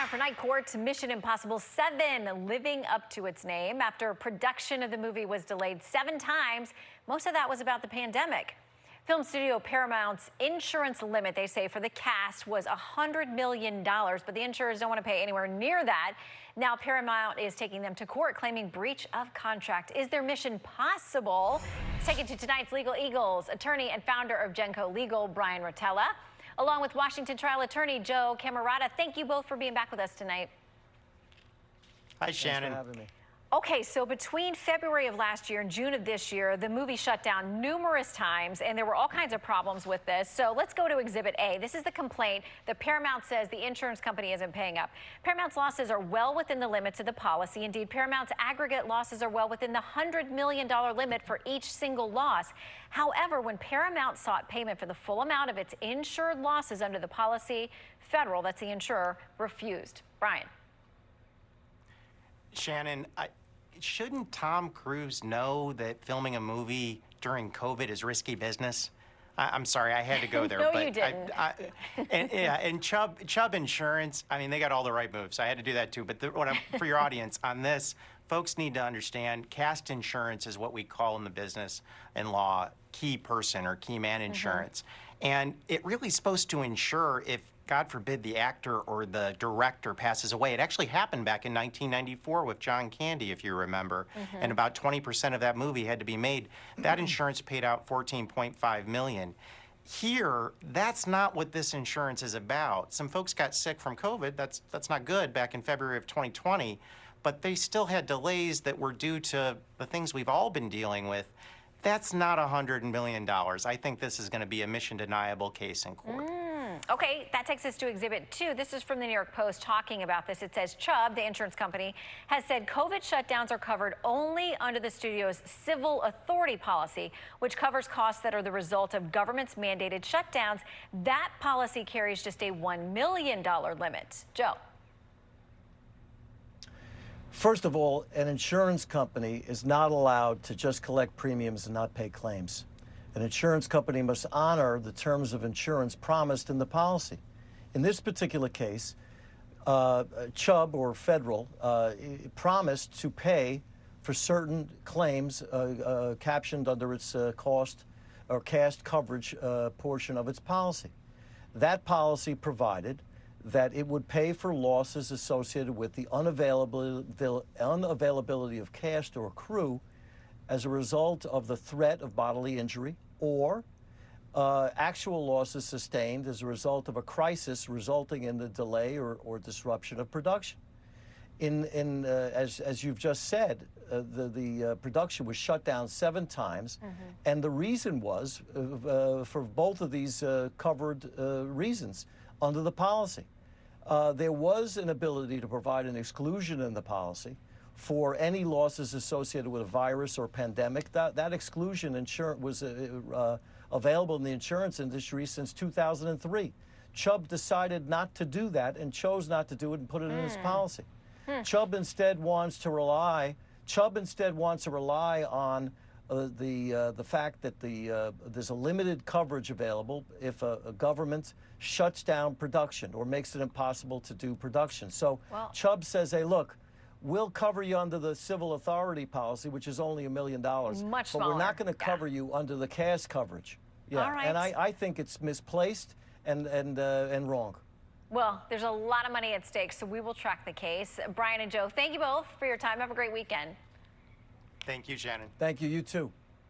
time for Night Court. Mission Impossible 7 living up to its name after production of the movie was delayed 7 times. Most of that was about the pandemic. Film studio Paramount's insurance limit, they say, for the cast was $100 million, but the insurers don't want to pay anywhere near that. Now Paramount is taking them to court, claiming breach of contract. Is their mission possible? Let's take it to tonight's Legal Eagles. Attorney and founder of Genco Legal, Bryan Rotella, along with Washington trial attorney Joe Camarata. Thank you both for being back with us tonight. Hi, Shannon. Thanks for having me. Okay, so between February of last year and June of this year, the movie shut down numerous times, and there were all kinds of problems with this. So let's go to Exhibit A. This is the complaint that Paramount says the insurance company isn't paying up. Paramount's losses are well within the limits of the policy. Indeed, Paramount's aggregate losses are well within the $100 million limit for each single loss. However, when Paramount sought payment for the full amount of its insured losses under the policy, Federal, that's the insurer, refused. Bryan. Shannon, shouldn't Tom Cruise know that filming a movie during COVID is risky business? I'm sorry, I had to go there. No, but you didn't. And Chubb Insurance, I mean, they got all the right moves. I had to do that too. But for your audience on this, folks need to understand cast insurance is what we call in the business and law key person or key man insurance. And it really is supposed to insure if, God forbid, the actor or the director passes away. It actually happened back in 1994 with John Candy, if you remember, and about 20% of that movie had to be made. That insurance paid out $14.5 million. Here, that's not what this insurance is about. Some folks got sick from COVID. That's not good back in February of 2020, but they still had delays that were due to the things we've all been dealing with. That's not $100 million. I think this is going to be a mission deniable case in court. Okay, that takes us to Exhibit 2. This is from the New York Post talking about this. It says Chubb, the insurance company, has said COVID shutdowns are covered only under the studio's civil authority policy, which covers costs that are the result of government's mandated shutdowns. That policy carries just a $1 million limit. Joe. First of all, an insurance company is not allowed to just collect premiums and not pay claims. An insurance company must honor the terms of insurance promised in the policy. In this particular case, Chubb or Federal promised to pay for certain claims captioned under its cost or cast coverage portion of its policy. That policy provided that it would pay for losses associated with the unavailability of cast or crew as a result of the threat of bodily injury or actual losses sustained as a result of a crisis resulting in the delay or disruption of production. As you've just said, the production was shut down 7 times, and the reason was for both of these covered reasons under the policy. There was an ability to provide an exclusion in the policy for any losses associated with a virus or pandemic. That exclusion was available in the insurance industry since 2003. Chubb decided not to do that and chose not to do it and put it in his policy. Chubb instead wants to rely on the fact that there's a limited coverage available if a government shuts down production or makes it impossible to do production. So Chubb says, hey, look, we'll cover you under the civil authority policy, which is only $1 million. Much smaller. But we're not going to cover you under the cast coverage. Yeah, all right. And I think it's misplaced and wrong. Well, there's a lot of money at stake, so we will track the case. Bryan and Joe, thank you both for your time. Have a great weekend. Thank you, Shannon. Thank you. You too.